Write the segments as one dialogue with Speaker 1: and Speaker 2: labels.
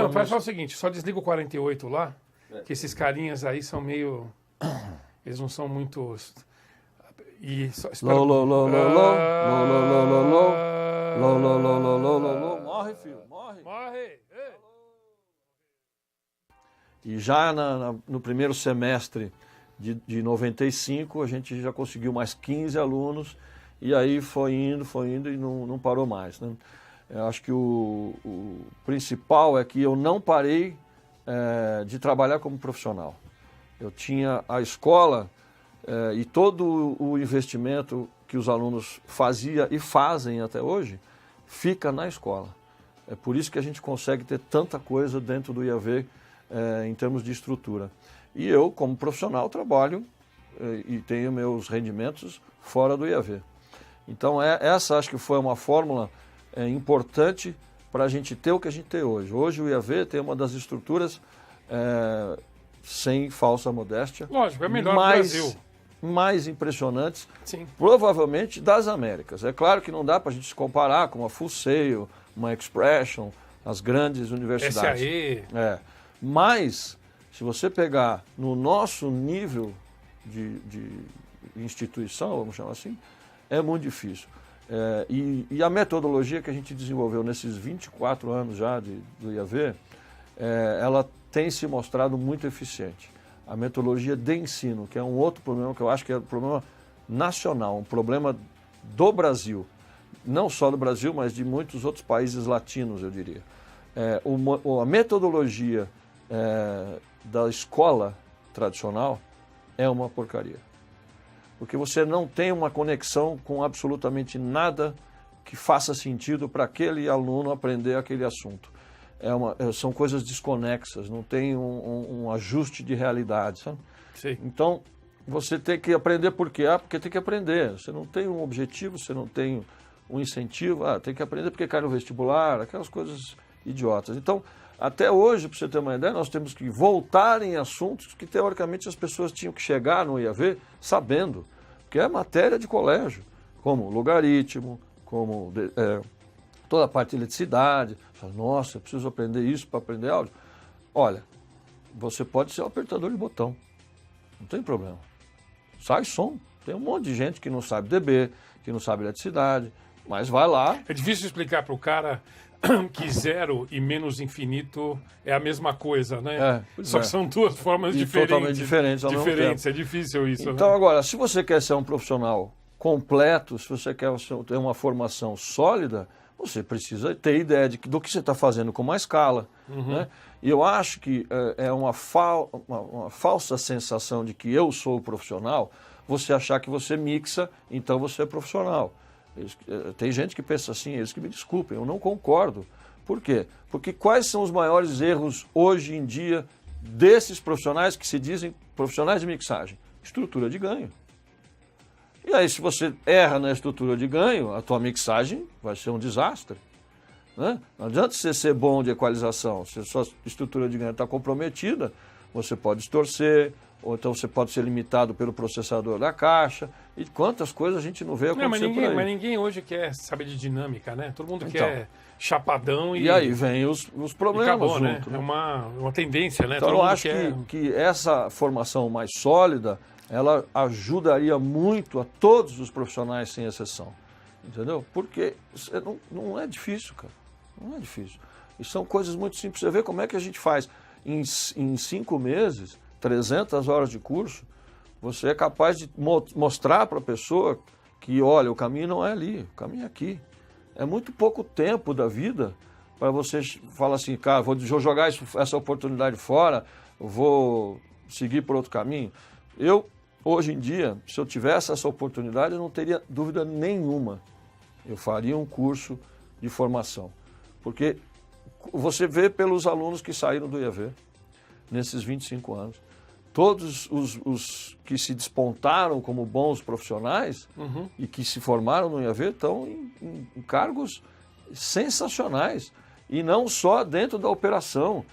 Speaker 1: Não, faz o seguinte, só desliga o 48 lá, que esses carinhas aí são meio... Eles não são muito... E só,
Speaker 2: Lô, lô, lô, lô, lô, lô, lô, lô, lô, lô, lô, lô, lô, lô, lô, lô, lô. Morre, filho, morre.
Speaker 1: Morre!
Speaker 2: E já no primeiro semestre de 95, a gente já conseguiu mais 15 alunos, e aí foi indo e não parou mais, né? Eu acho que o principal é que eu não parei de trabalhar como profissional. Eu tinha a escola e todo o investimento que os alunos faziam e fazem até hoje, fica na escola. É por isso que a gente consegue ter tanta coisa dentro do IAV em termos de estrutura. E eu, como profissional, trabalho e tenho meus rendimentos fora do IAV. Então, essa acho que foi uma fórmula importante para a gente ter o que a gente tem hoje. Hoje o IAV tem uma das estruturas, sem falsa modéstia,
Speaker 1: lógico, é melhor do Brasil,
Speaker 2: mais impressionantes,
Speaker 1: sim,
Speaker 2: provavelmente das Américas. É claro que não dá para a gente se comparar com uma Full Sail, uma Expression, as grandes universidades.
Speaker 1: SAE.
Speaker 2: Mas, se você pegar no nosso nível de instituição, vamos chamar assim, é muito difícil. E a metodologia que a gente desenvolveu nesses 24 anos já do IAV, ela tem se mostrado muito eficiente. A metodologia de ensino, que é um outro problema que eu acho que é um problema nacional, um problema do Brasil. Não só do Brasil, mas de muitos outros países latinos, eu diria. A metodologia da escola tradicional é uma porcaria. Porque você não tem uma conexão com absolutamente nada que faça sentido para aquele aluno aprender aquele assunto. São coisas desconexas, não tem um ajuste de realidade, sabe?
Speaker 1: Sim.
Speaker 2: Então, você tem que aprender por quê? Porque tem que aprender. Você não tem um objetivo, você não tem um incentivo. Tem que aprender porque cai no vestibular, aquelas coisas idiotas. Então, até hoje, para você ter uma ideia, nós temos que voltar em assuntos que, teoricamente, as pessoas tinham que chegar no IAV sabendo, que é matéria de colégio, como logaritmo, como toda a parte de eletricidade. Nossa, eu preciso aprender isso para aprender áudio. Olha, você pode ser um apertador de botão, não tem problema. Sai som. Tem um monte de gente que não sabe DB, que não sabe eletricidade, mas vai lá.
Speaker 1: É difícil explicar para o cara que zero e menos infinito é a mesma coisa, né? Só que são duas formas diferentes.
Speaker 2: Totalmente diferentes ao mesmo tempo.
Speaker 1: É difícil isso.
Speaker 2: Então,
Speaker 1: né?
Speaker 2: agora, se você quer ser um profissional completo, se você quer ter uma formação sólida, você precisa ter ideia do que você está fazendo com uma escala. Né? E eu acho que é uma falsa sensação de que eu sou profissional, você achar que você mixa, então você é profissional. Tem gente que pensa assim, eles que me desculpem, eu não concordo. Por quê? Porque quais são os maiores erros hoje em dia desses profissionais que se dizem profissionais de mixagem? Estrutura de ganho. E aí, se você erra na estrutura de ganho, a tua mixagem vai ser um desastre. Né? Não adianta você ser bom de equalização. Se a sua estrutura de ganho está comprometida, você pode distorcer, ou então você pode ser limitado pelo processador da caixa. E quantas coisas a gente não vê acontecer por aí.
Speaker 1: Mas ninguém hoje quer saber de dinâmica, né? Todo mundo quer chapadão e...
Speaker 2: E aí vem os problemas
Speaker 1: acabou,
Speaker 2: junto,
Speaker 1: né?
Speaker 2: né?
Speaker 1: É uma tendência, né?
Speaker 2: Então
Speaker 1: Todo
Speaker 2: eu
Speaker 1: mundo
Speaker 2: acho
Speaker 1: quer...
Speaker 2: que essa formação mais sólida, ela ajudaria muito a todos os profissionais, sem exceção. Entendeu? Porque não é difícil, cara. Não é difícil. E são coisas muito simples. Você vê como é que a gente faz. Em 5 meses, 300 horas de curso, você é capaz de mostrar para a pessoa que, olha, o caminho não é ali, o caminho é aqui. É muito pouco tempo da vida para você falar assim, cara, vou jogar essa oportunidade fora, vou seguir por outro caminho. Hoje em dia, se eu tivesse essa oportunidade, eu não teria dúvida nenhuma. Eu faria um curso de formação. Porque você vê pelos alunos que saíram do IAV nesses 25 anos. Todos os que se despontaram como bons profissionais e que se formaram no IAV estão em cargos sensacionais. E não só dentro da operação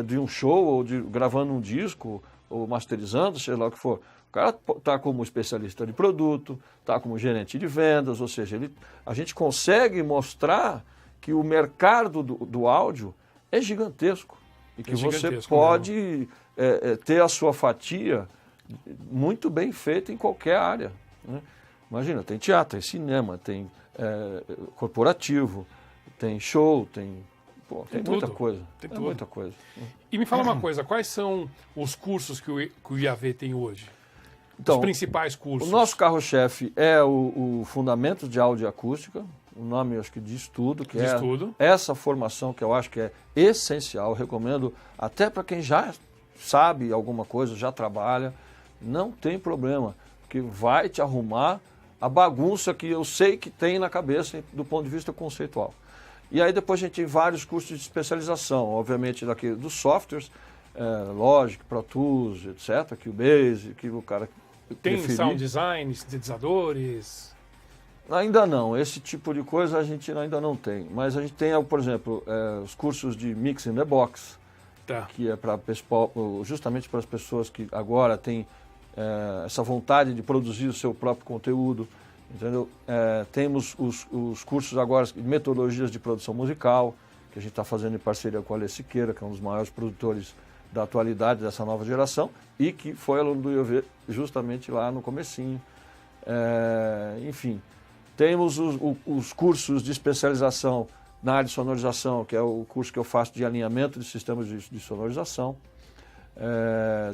Speaker 2: de um show, ou gravando um disco, ou masterizando, sei lá o que for. O cara está como especialista de produto, está como gerente de vendas, ou seja, a gente consegue mostrar que o mercado do áudio é gigantesco. E que você
Speaker 1: gigantesco
Speaker 2: pode ter a sua fatia muito bem feita em qualquer área, né? Imagina, tem teatro, tem cinema, tem corporativo, tem show, tem muita coisa.
Speaker 1: Tem tudo.
Speaker 2: Muita coisa.
Speaker 1: E me fala uma coisa, quais são os cursos que o IAV tem hoje?
Speaker 2: Então,
Speaker 1: os principais cursos.
Speaker 2: O nosso carro-chefe é o Fundamentos de Áudio e Acústica, o nome acho que diz tudo, que
Speaker 1: diz
Speaker 2: é
Speaker 1: tudo.
Speaker 2: Essa formação que eu acho que é essencial, recomendo até para quem já sabe alguma coisa, já trabalha, não tem problema, que vai te arrumar a bagunça que eu sei que tem na cabeça do ponto de vista conceitual. E aí depois a gente tem vários cursos de especialização, obviamente daqui dos softwares, Logic, Pro Tools, etc., Cubase, que o cara
Speaker 1: tem
Speaker 2: preferir.
Speaker 1: sound design, sintetizadores?
Speaker 2: Ainda não, esse tipo de coisa a gente ainda não tem, mas a gente tem, por exemplo, os cursos de Mix in the Box,
Speaker 1: Tá.
Speaker 2: que é justamente para as pessoas que agora têm essa vontade de produzir o seu próprio conteúdo, entendeu? Temos os cursos agora de metodologias de produção musical, que a gente está fazendo em parceria com o Alê Siqueira, que é um dos maiores produtores da atualidade dessa nova geração e que foi aluno do IAV justamente lá no comecinho. Enfim, temos os cursos de especialização na área de sonorização, que é o curso que eu faço de alinhamento de sistemas de sonorização.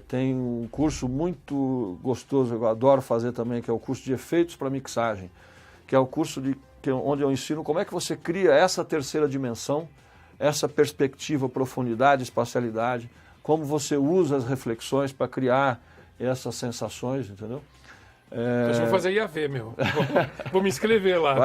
Speaker 2: Tem um curso muito gostoso, eu adoro fazer também, que é o curso de efeitos para mixagem, que é o curso onde eu ensino como é que você cria essa terceira dimensão, essa perspectiva, profundidade, espacialidade, como você usa as reflexões para criar essas sensações, entendeu?
Speaker 1: Então, eu vou fazer IAV, meu. Vou me inscrever lá.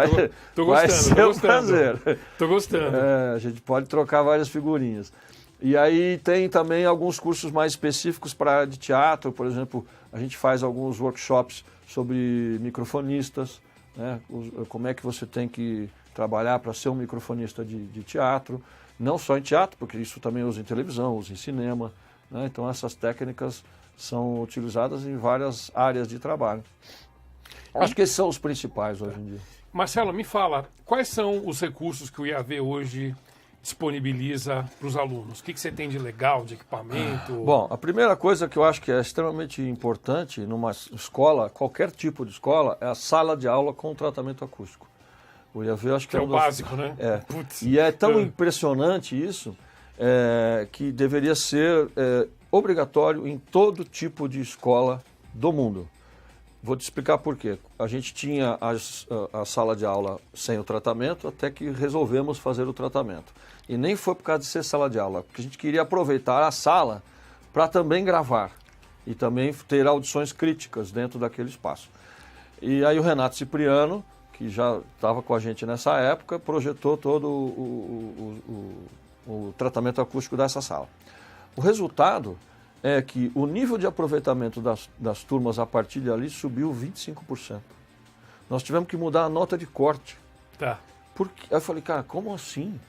Speaker 1: Tô
Speaker 2: vai
Speaker 1: gostando,
Speaker 2: ser um prazer.
Speaker 1: Tô gostando.
Speaker 2: A gente pode trocar várias figurinhas. E aí tem também alguns cursos mais específicos para a área de teatro, por exemplo, a gente faz alguns workshops sobre microfonistas, né? Como é que você tem que trabalhar para ser um microfonista de teatro, não só em teatro, porque isso também usa em televisão, usa em cinema, né? Então essas técnicas são utilizadas em várias áreas de trabalho. Acho que esses são os principais hoje em dia.
Speaker 1: Marcelo, me fala, quais são os recursos que o IAV hoje disponibiliza para os alunos? O que você tem de legal, de equipamento?
Speaker 2: Bom, a primeira coisa que eu acho que é extremamente importante numa escola, qualquer tipo de escola, é a sala de aula com tratamento acústico. O IAV eu acho que
Speaker 1: é o básico, né?
Speaker 2: E é tão impressionante isso que deveria ser obrigatório em todo tipo de escola do mundo. Vou te explicar por quê. A gente tinha a sala de aula sem o tratamento até que resolvemos fazer o tratamento. E nem foi por causa de ser sala de aula, porque a gente queria aproveitar a sala para também gravar e também ter audições críticas dentro daquele espaço. E aí o Renato Cipriano, que já estava com a gente nessa época, projetou todo o tratamento acústico dessa sala. O resultado é que o nível de aproveitamento das turmas a partir dali subiu 25%. Nós tivemos que mudar a nota de corte.
Speaker 1: Tá.
Speaker 2: Aí eu falei, cara, como assim?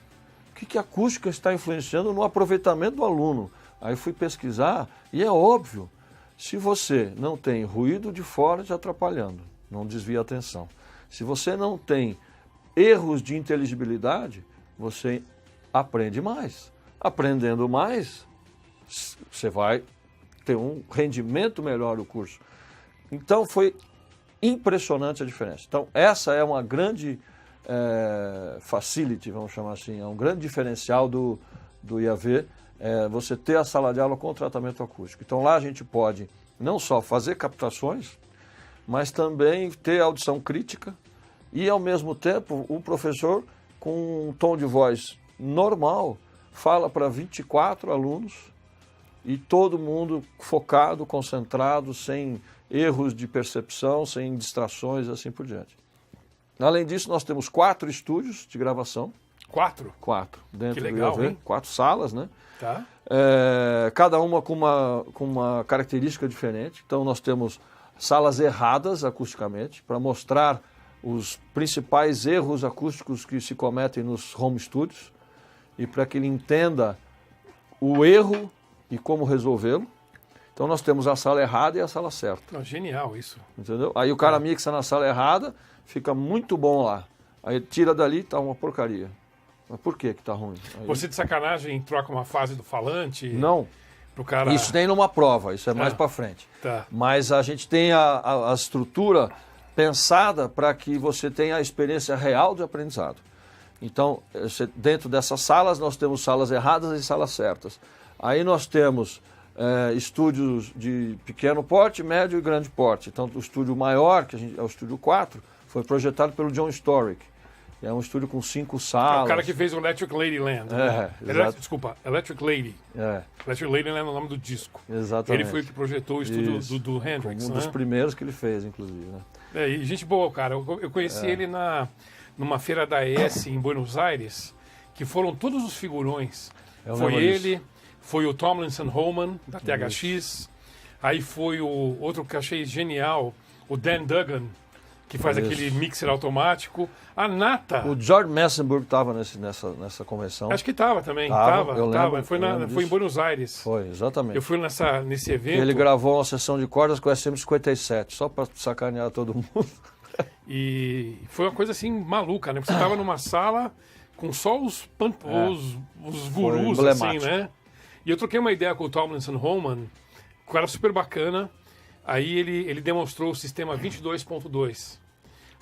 Speaker 2: O que a acústica está influenciando no aproveitamento do aluno? Aí eu fui pesquisar e é óbvio, se você não tem ruído de fora te atrapalhando, não desvia a atenção. Se você não tem erros de inteligibilidade, você aprende mais. Aprendendo mais, você vai ter um rendimento melhor do curso. Então foi impressionante a diferença. Então essa é uma grande facility, vamos chamar assim, é um grande diferencial do IAV, você ter a sala de aula com tratamento acústico. Então lá a gente pode não só fazer captações, mas também ter audição crítica e ao mesmo tempo o professor com um tom de voz normal fala para 24 alunos e todo mundo focado, concentrado, sem erros de percepção, sem distrações, assim por diante. Além disso, nós temos 4 estúdios de gravação.
Speaker 1: 4?
Speaker 2: 4, dentro
Speaker 1: que legal,
Speaker 2: do IAV. 4 salas, né?
Speaker 1: Tá.
Speaker 2: Cada uma com uma característica diferente. Então, nós temos salas erradas acusticamente, para mostrar os principais erros acústicos que se cometem nos home studios e para que ele entenda o erro e como resolvê-lo. Então nós temos a sala errada e a sala certa.
Speaker 1: Genial isso.
Speaker 2: Entendeu? Aí o cara mixa na sala errada, fica muito bom lá. Aí tira dali, tá uma porcaria. Mas por que está ruim? Aí...
Speaker 1: Você de sacanagem troca uma fase do falante?
Speaker 2: Não.
Speaker 1: Pro cara...
Speaker 2: Isso nem numa prova, isso é mais para frente.
Speaker 1: Tá.
Speaker 2: Mas a gente tem a estrutura pensada para que você tenha a experiência real de aprendizado. Então, dentro dessas salas, nós temos salas erradas e salas certas. Aí nós temos estúdios de pequeno porte, médio e grande porte. Então, o estúdio maior, que é o estúdio 4, foi projetado pelo John Storick. É um estúdio com 5 salas.
Speaker 1: É o cara que fez o Electric Ladyland. Desculpa, Electric Lady. Electric Ladyland é o nome do disco.
Speaker 2: Exatamente.
Speaker 1: Ele foi o que projetou o estúdio do Hendrix.
Speaker 2: Um dos primeiros que ele fez, inclusive. Né?
Speaker 1: E gente boa, cara. Eu conheci ele numa feira da ES em Buenos Aires, que foram todos os figurões. Foi ele, foi o Tomlinson Holman, da THX. Aí foi o outro que eu achei genial, o Dan Duggan, que faz aquele mixer automático. A Nata.
Speaker 2: O George Messenburg estava nessa convenção.
Speaker 1: Acho que estava também.
Speaker 2: Eu lembro,
Speaker 1: foi em Buenos Aires.
Speaker 2: Foi, exatamente.
Speaker 1: Eu fui nesse evento.
Speaker 2: Ele gravou uma sessão de cordas com o SM57, só para sacanear todo mundo.
Speaker 1: E foi uma coisa assim maluca, né? Você estava numa sala com só os gurus, assim, né? E eu troquei uma ideia com o Tomlinson Holman, um cara super bacana. Aí ele demonstrou o sistema 22.2.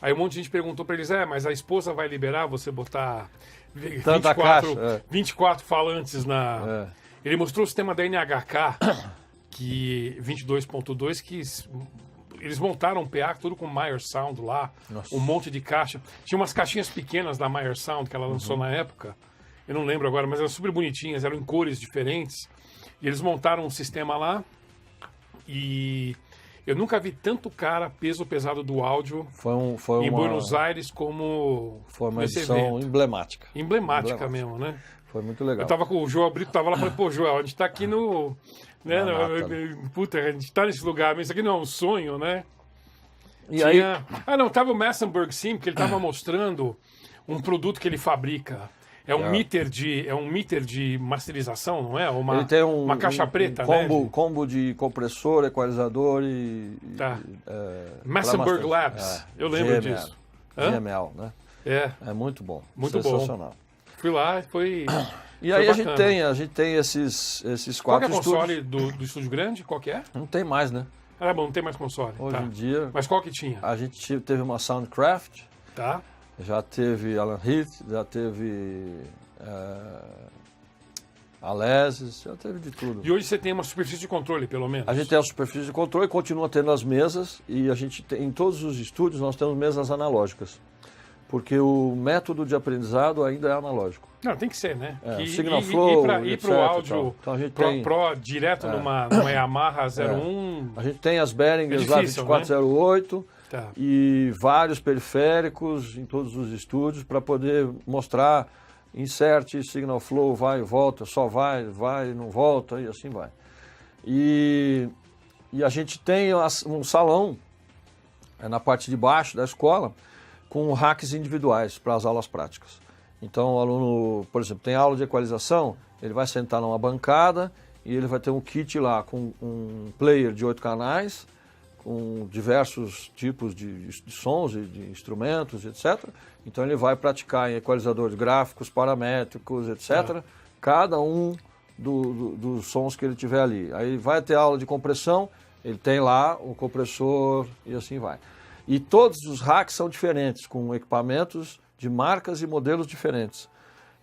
Speaker 1: Aí um monte de gente perguntou para eles, mas a esposa vai liberar você botar 24 falantes na... Ele mostrou o sistema da NHK, que 22.2, que eles montaram um PA tudo com Meyer Sound lá, um monte de caixa. Tinha umas caixinhas pequenas da Meyer Sound que ela lançou na época, eu não lembro agora, mas eram super bonitinhas, eram em cores diferentes. E eles montaram um sistema lá e... Eu nunca vi tanto cara peso pesado do áudio em Buenos Aires como
Speaker 2: foi uma edição emblemática.
Speaker 1: Emblemática mesmo, né?
Speaker 2: Foi muito legal.
Speaker 1: Eu tava com o Joel Brito, tava lá e falei, pô, Joel, a gente tá aqui no... Né, puta, a gente tá nesse lugar, mas isso aqui não é um sonho, né?
Speaker 2: E aí...
Speaker 1: Tava o Massenburg sim, porque ele tava mostrando um produto que ele fabrica. É um meter de masterização, não é?
Speaker 2: Ele tem uma
Speaker 1: caixa preta,
Speaker 2: combo de compressor, equalizador e...
Speaker 1: Massenburg Labs, eu lembro disso.
Speaker 2: GML, né? É muito bom.
Speaker 1: Muito
Speaker 2: sensacional.
Speaker 1: Bom. Fui lá e foi...
Speaker 2: E aí a gente tem esses 4
Speaker 1: Qual que é o console do estúdio grande? Qual que é?
Speaker 2: Não tem mais, né?
Speaker 1: Bom, não tem mais console.
Speaker 2: Hoje em dia...
Speaker 1: Mas qual que tinha?
Speaker 2: A gente teve uma Soundcraft.
Speaker 1: Tá.
Speaker 2: Já teve Alan Heath, já teve Alesis, já teve de tudo.
Speaker 1: E hoje você tem uma superfície de controle, pelo menos?
Speaker 2: A gente tem a superfície de controle, continua tendo as mesas, e a gente tem, em todos os estúdios nós temos mesas analógicas, porque o método de aprendizado ainda é analógico.
Speaker 1: Não, tem que ser, né?
Speaker 2: Signal Flow,
Speaker 1: e para o áudio
Speaker 2: então, a gente
Speaker 1: Pro direto numa Yamaha 01...
Speaker 2: A gente tem as Behringers lá 2408, né? E vários periféricos em todos os estúdios para poder mostrar insert, signal flow, vai e volta, só vai, não volta e assim vai. E a gente tem um salão na parte de baixo da escola com racks individuais para as aulas práticas. Então o aluno, por exemplo, tem aula de equalização, ele vai sentar numa bancada e ele vai ter um kit lá com um player de 8 canais, com diversos tipos de sons e de instrumentos, etc. Então ele vai praticar em equalizadores gráficos, paramétricos, etc. Cada um dos sons que ele tiver ali. Aí vai ter aula de compressão, ele tem lá o compressor e assim vai. E todos os racks são diferentes, com equipamentos de marcas e modelos diferentes.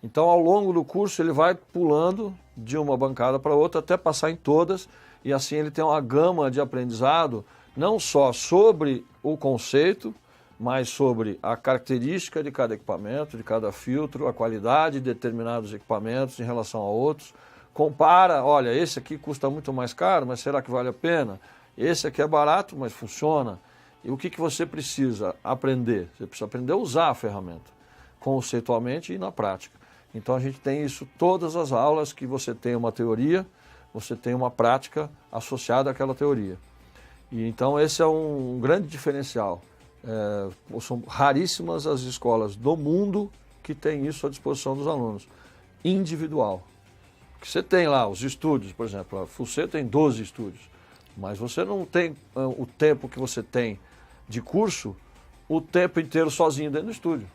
Speaker 2: Então ao longo do curso ele vai pulando de uma bancada para outra até passar em todas, e assim ele tem uma gama de aprendizado não só sobre o conceito, mas sobre a característica de cada equipamento, de cada filtro, a qualidade de determinados equipamentos em relação a outros. Compara, olha, esse aqui custa muito mais caro, mas será que vale a pena? Esse aqui é barato, mas funciona. E o que você precisa aprender? Você precisa aprender a usar a ferramenta, conceitualmente e na prática. Então a gente tem isso, todas as aulas que você tem uma teoria, você tem uma prática associada àquela teoria. E então esse é um grande diferencial. São raríssimas as escolas do mundo que têm isso à disposição dos alunos. Individual. Você tem lá os estúdios, por exemplo, a FUCE tem 12 estúdios, mas você não tem o tempo que você tem de curso o tempo inteiro sozinho dentro do estúdio.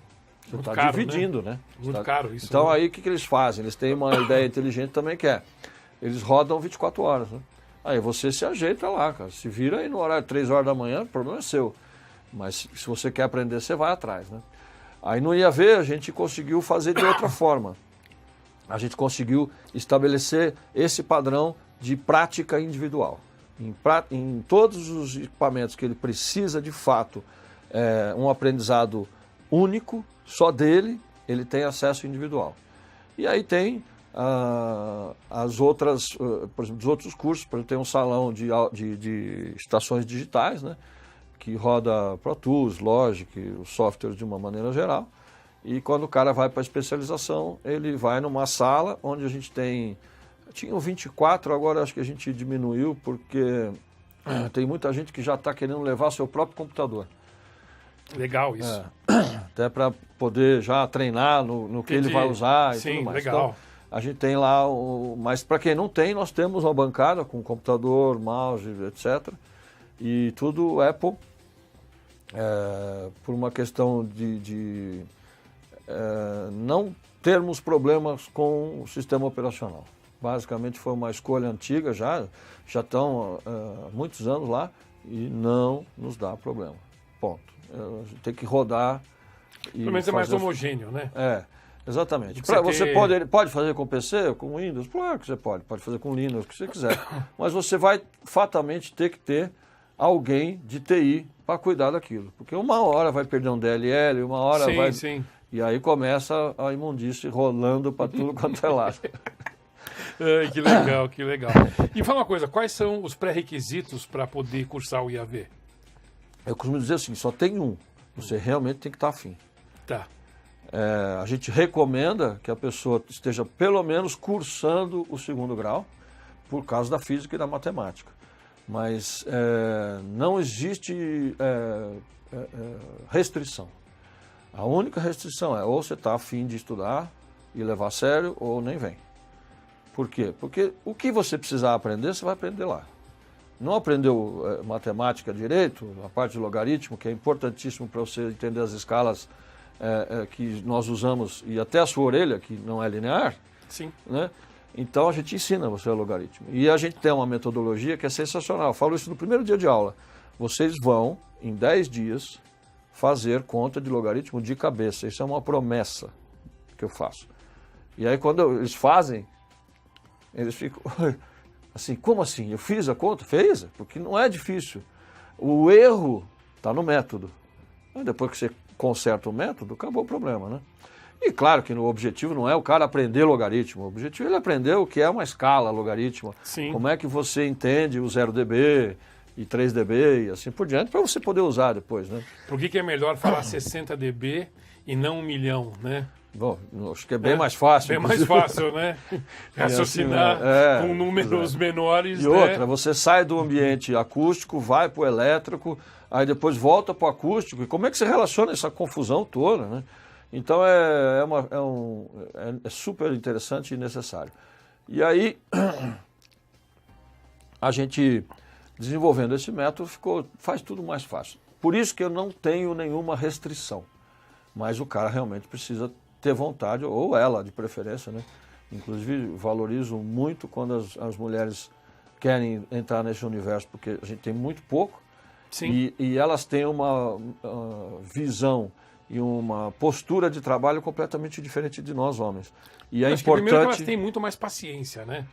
Speaker 2: Você está dividindo, né?
Speaker 1: Muito caro isso.
Speaker 2: Então aí o que eles fazem? Eles têm uma ideia inteligente também que é, eles rodam 24 horas, né? Aí você se ajeita lá, cara. Se vira aí no horário 3 horas da manhã, o problema é seu. Mas se você quer aprender, você vai atrás, né? Aí no IAV a gente conseguiu fazer de outra forma. A gente conseguiu estabelecer esse padrão de prática individual. Em todos os equipamentos que ele precisa de fato, um aprendizado único, só dele, ele tem acesso individual. E aí tem as outras, por exemplo, os outros cursos, por exemplo, tem um salão de estações digitais, né, que roda Pro Tools, Logic, os softwares de uma maneira geral. E quando o cara vai para a especialização, ele vai numa sala onde a gente tinham 24, agora acho que a gente diminuiu porque tem muita gente que já está querendo levar seu próprio computador.
Speaker 1: Legal isso.
Speaker 2: Até para poder já treinar no que ele vai usar e tudo mais.
Speaker 1: Legal.
Speaker 2: Então, a gente tem lá, mas para quem não tem, nós temos uma bancada com computador, mouse, etc. E tudo Apple, por uma questão de não termos problemas com o sistema operacional. Basicamente foi uma escolha antiga, já estão há muitos anos lá e não nos dá problema. Ponto. A gente tem que rodar.
Speaker 1: Pelo menos é mais homogêneo, né?
Speaker 2: Exatamente. Você pode fazer com PC, com Windows? Claro que você pode fazer com Linux, o que você quiser. Mas você vai fatalmente ter que ter alguém de TI para cuidar daquilo. Porque uma hora vai perder um DLL, uma hora vai...
Speaker 1: Sim.
Speaker 2: E aí começa a imundície rolando para tudo quanto é lado.
Speaker 1: Que legal, que legal. E fala uma coisa, quais são os pré-requisitos para poder cursar o IAV?
Speaker 2: Eu costumo dizer assim, só tem um. Você realmente tem que estar afim.
Speaker 1: Tá.
Speaker 2: A gente recomenda que a pessoa esteja pelo menos cursando o 2º grau, por causa da física e da matemática. Mas não existe restrição. A única restrição é ou você está afim de estudar e levar a sério ou nem vem. Por quê? Porque o que você precisar aprender, você vai aprender lá. Não aprendeu matemática direito, a parte de logaritmo, que é importantíssimo para você entender as escalas que nós usamos, e até a sua orelha, que não é linear.
Speaker 1: Sim.
Speaker 2: Né? Então a gente ensina você o logaritmo. E a gente tem uma metodologia que é sensacional. Eu falo isso no primeiro dia de aula. Vocês vão, em 10 dias, fazer conta de logaritmo de cabeça. Isso é uma promessa que eu faço. E aí quando eles fazem, eles ficam assim, como assim? Eu fiz a conta? Fez, porque não é difícil. O erro está no método. Mas depois que você conserta o método, acabou o problema, né? E claro que o objetivo não é o cara aprender logaritmo. O objetivo é ele aprender o que é uma escala logarítmica.
Speaker 1: Sim.
Speaker 2: Como é que você entende o 0dB e 3dB e assim por diante, para você poder usar depois, né?
Speaker 1: Por que é melhor falar 60 dB e não 1 milhão, né?
Speaker 2: Bom, acho que é bem mais fácil.
Speaker 1: Bem mais fácil, né? Raciocinar com números menores.
Speaker 2: E outra, você sai do ambiente acústico, vai para o elétrico, aí depois volta para o acústico. E como é que você relaciona essa confusão toda, né? Então é super interessante e necessário. E aí, a gente, desenvolvendo esse método, faz tudo mais fácil. Por isso que eu não tenho nenhuma restrição. Mas o cara realmente precisa ter vontade, ou ela de preferência, né? Inclusive, valorizo muito quando as mulheres querem entrar nesse universo, porque a gente tem muito pouco.
Speaker 1: Sim.
Speaker 2: E elas têm uma visão e uma postura de trabalho completamente diferente de nós, homens. E é
Speaker 1: Acho
Speaker 2: importante...
Speaker 1: que primeiro que elas têm muito mais paciência, né?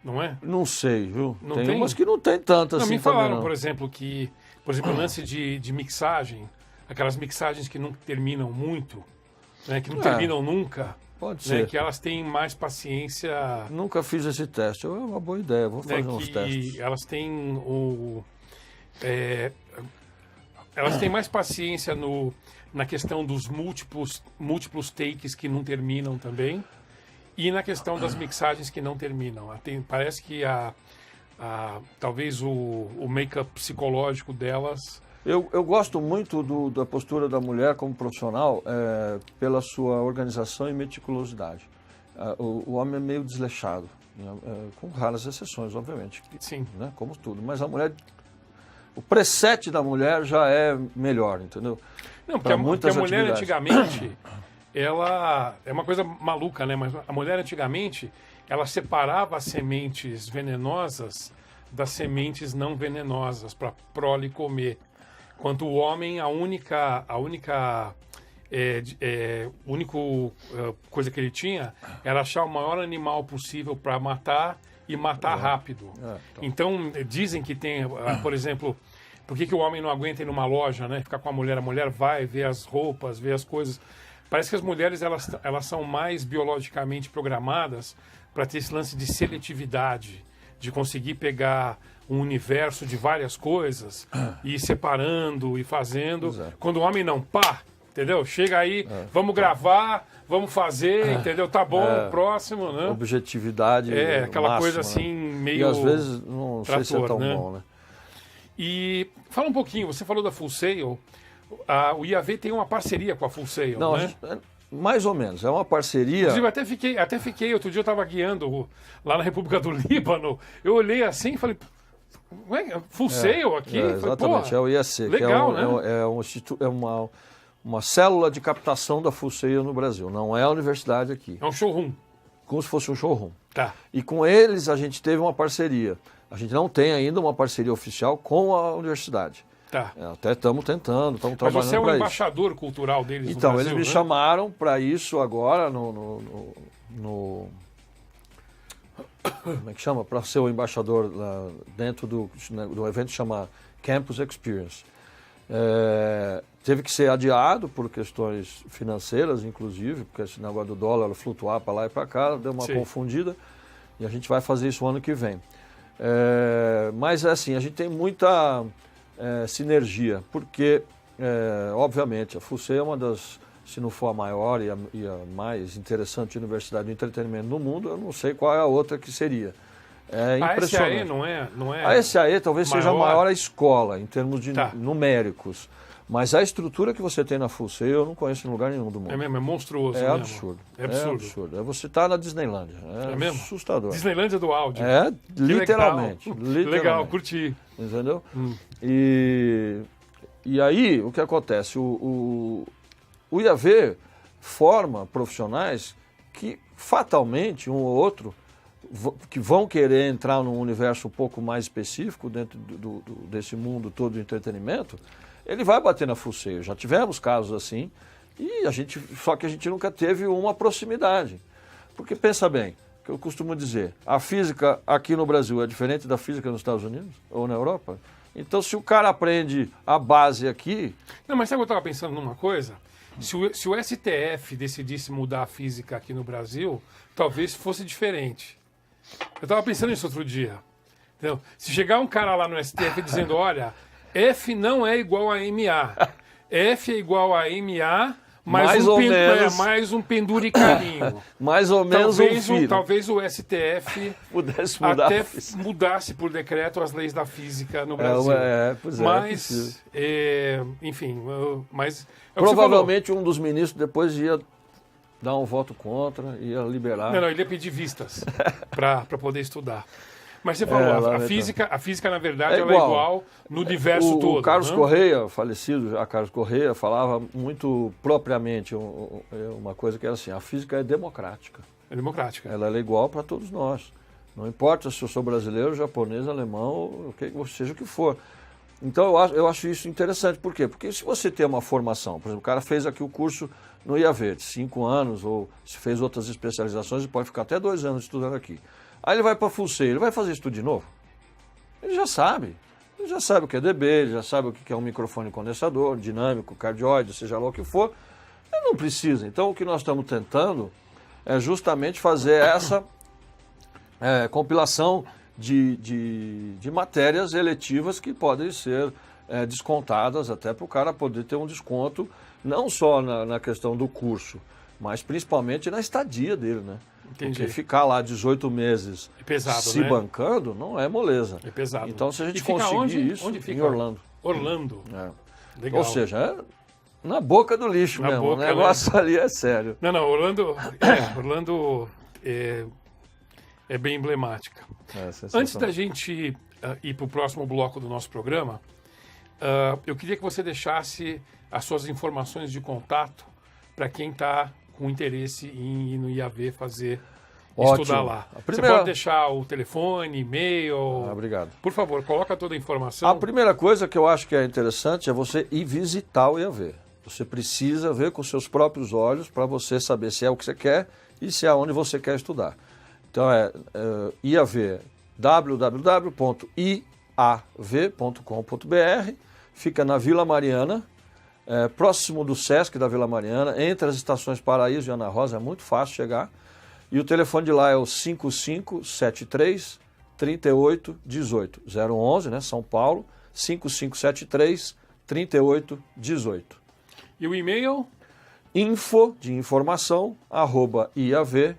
Speaker 1: Não é?
Speaker 2: Não sei, viu?
Speaker 1: Não
Speaker 2: tem
Speaker 1: tem?
Speaker 2: umas que não tem tanto
Speaker 1: Não,
Speaker 2: assim.
Speaker 1: me falaram,
Speaker 2: também, não.
Speaker 1: por exemplo, que... Por exemplo, o lance de mixagem, aquelas mixagens que não terminam muito, né, que não terminam nunca,
Speaker 2: pode
Speaker 1: né,
Speaker 2: ser.
Speaker 1: que elas têm mais paciência...
Speaker 2: Nunca fiz esse teste, é uma boa ideia, vou fazer uns testes.
Speaker 1: Elas têm elas têm mais paciência na questão dos múltiplos takes que não terminam também, e na questão das mixagens que não terminam. Parece que talvez o make-up psicológico delas...
Speaker 2: Eu gosto muito da postura da mulher como profissional pela sua organização e meticulosidade. O homem é meio desleixado, com raras exceções, obviamente.
Speaker 1: Sim.
Speaker 2: Né, como tudo. Mas a mulher o preset da mulher já é melhor, entendeu?
Speaker 1: Não, porque a mulher antigamente, ela é uma coisa maluca, né? Mas a mulher antigamente, ela separava as sementes venenosas das sementes não venenosas para prole comer. Enquanto o homem, a única coisa que ele tinha era achar o maior animal possível para matar e matar rápido. Então, dizem que tem, por exemplo, por que o homem não aguenta ir numa loja, né? Ficar com a mulher vai ver as roupas, ver as coisas. Parece que as mulheres elas são mais biologicamente programadas para ter esse lance de seletividade, de conseguir pegar um universo de várias coisas e ir separando e fazendo. Exato. Quando o homem não, entendeu? Chega aí, vamos gravar, vamos fazer, entendeu? Tá bom, próximo, né?
Speaker 2: Objetividade
Speaker 1: aquela
Speaker 2: máxima,
Speaker 1: coisa assim,
Speaker 2: né?
Speaker 1: meio...
Speaker 2: E às vezes não sei se é tão bom, né?
Speaker 1: E fala um pouquinho, você falou da Full Sail, o IAV tem uma parceria com a Full Sail,
Speaker 2: não,
Speaker 1: né?
Speaker 2: Mais ou menos, é uma parceria...
Speaker 1: Inclusive, até fiquei, outro dia eu estava guiando lá na República do Líbano, eu olhei assim e falei, Full Sail aqui?
Speaker 2: Exatamente, é o IAC,
Speaker 1: legal,
Speaker 2: que é uma célula de captação da Full Sail no Brasil, não é a universidade aqui.
Speaker 1: É um showroom.
Speaker 2: Como se fosse um showroom.
Speaker 1: Tá.
Speaker 2: E com eles a gente teve uma parceria. A gente não tem ainda uma parceria oficial com a universidade.
Speaker 1: Tá.
Speaker 2: Até estamos tentando, estamos trabalhando para isso.
Speaker 1: Mas você é o embaixador cultural deles no
Speaker 2: Então,
Speaker 1: Brasil,
Speaker 2: eles me chamaram para isso agora no como é que chama? Para ser o embaixador lá dentro do evento que chama Campus Experience. Teve que ser adiado por questões financeiras, inclusive, porque esse negócio do dólar flutuar para lá e para cá, deu uma confundida, e a gente vai fazer isso o ano que vem. Mas, assim, a gente tem muita sinergia, porque, obviamente, a FUSE é uma das, se não for a maior e a mais interessante universidade de entretenimento no mundo, eu não sei qual é a outra que seria. É impressionante.
Speaker 1: A SAE não é
Speaker 2: a SAE talvez seja a maior escola, em termos de numéricos. Mas a estrutura que você tem na FUSE eu não conheço em lugar nenhum do mundo.
Speaker 1: É mesmo, é monstruoso.
Speaker 2: É absurdo.
Speaker 1: É absurdo.
Speaker 2: Você está na Disneylândia. É mesmo? Assustador.
Speaker 1: Disneylândia do áudio.
Speaker 2: Literalmente.
Speaker 1: Legal, curti.
Speaker 2: Entendeu? E aí, o que acontece? O IAV forma profissionais que, fatalmente, um ou outro, que vão querer entrar num universo um pouco mais específico dentro desse mundo todo de entretenimento, ele vai bater na Full Sail. Já tivemos casos assim, só que a gente nunca teve uma proximidade. Porque, pensa bem, o que eu costumo dizer, a física aqui no Brasil é diferente da física nos Estados Unidos ou na Europa? Então, se o cara aprende a base aqui...
Speaker 1: Não, mas sabe que eu estava pensando numa coisa? Se o STF decidisse mudar a física aqui no Brasil, talvez fosse diferente. Eu estava pensando nisso outro dia. Entendeu? Se chegar um cara lá no STF dizendo, olha, F não é igual a MA. F é igual a MA, mais um penduricarinho.
Speaker 2: Mais ou menos
Speaker 1: talvez o STF
Speaker 2: pudesse mudar
Speaker 1: até mudasse por decreto as leis da física no Brasil. Mas, enfim, mas...
Speaker 2: Provavelmente um dos ministros depois ia dar um voto contra, ia liberar.
Speaker 1: Não, ele ia pedir vistas para poder estudar. Mas você falou, a física, na verdade, ela é igual no universo todo.
Speaker 2: O Carlos Correia, falecido já Carlos Correia, falava muito propriamente uma coisa que era assim, a física é democrática.
Speaker 1: É democrática.
Speaker 2: Ela é igual para todos nós. Não importa se eu sou brasileiro, japonês, alemão, seja o que for. Então eu acho isso interessante. Por quê? Porque se você tem uma formação, por exemplo, o cara fez aqui o curso no IAV, de 5 anos, ou se fez outras especializações, ele pode ficar até 2 anos estudando aqui. Aí ele vai para a Full Sail, ele vai fazer isso tudo de novo? Ele já sabe. Ele já sabe o que é DB, ele já sabe o que é um microfone condensador, dinâmico, cardioide, seja lá o que for. Ele não precisa. Então o que nós estamos tentando é justamente fazer essa compilação de matérias eletivas que podem ser descontadas até para o cara poder ter um desconto, não só na questão do curso, mas principalmente na estadia dele, né?
Speaker 1: Entendi.
Speaker 2: Porque ficar lá 18 meses se bancando não é moleza.
Speaker 1: É pesado.
Speaker 2: Então, se a gente conseguir isso,
Speaker 1: onde fica?
Speaker 2: Em Orlando.
Speaker 1: Orlando.
Speaker 2: Legal. Ou seja, na boca do lixo mesmo. O negócio ali é sério.
Speaker 1: Não, Orlando é bem emblemática. Antes da gente ir para o próximo bloco do nosso programa, eu queria que você deixasse as suas informações de contato para quem está com interesse em ir no IAV fazer, estudar lá. Você pode deixar o telefone, e-mail...
Speaker 2: Obrigado.
Speaker 1: Por favor, coloca toda a informação.
Speaker 2: A primeira coisa que eu acho que é interessante é você ir visitar o IAV. Você precisa ver com seus próprios olhos para você saber se é o que você quer e se é onde você quer estudar. Então IAV, www.iav.com.br, fica na Vila Mariana, próximo do Sesc da Vila Mariana, entre as estações Paraíso e Ana Rosa, é muito fácil chegar. E o telefone de lá é o 5573-3818, 011, né, São Paulo, 5573-3818.
Speaker 1: E o e-mail?
Speaker 2: Info, de informação, @iav.com.br.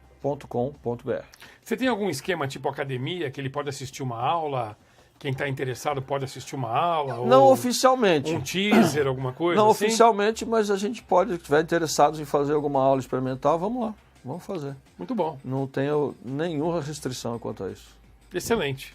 Speaker 1: Você tem algum esquema tipo academia, que ele pode assistir uma aula, quem está interessado pode assistir uma aula?
Speaker 2: Não
Speaker 1: ou
Speaker 2: oficialmente.
Speaker 1: Um teaser, alguma coisa
Speaker 2: Não
Speaker 1: assim?
Speaker 2: oficialmente, mas a gente pode, se estiver interessados em fazer alguma aula experimental, vamos lá, vamos fazer.
Speaker 1: Muito bom.
Speaker 2: Não tenho nenhuma restrição quanto a isso.
Speaker 1: Excelente.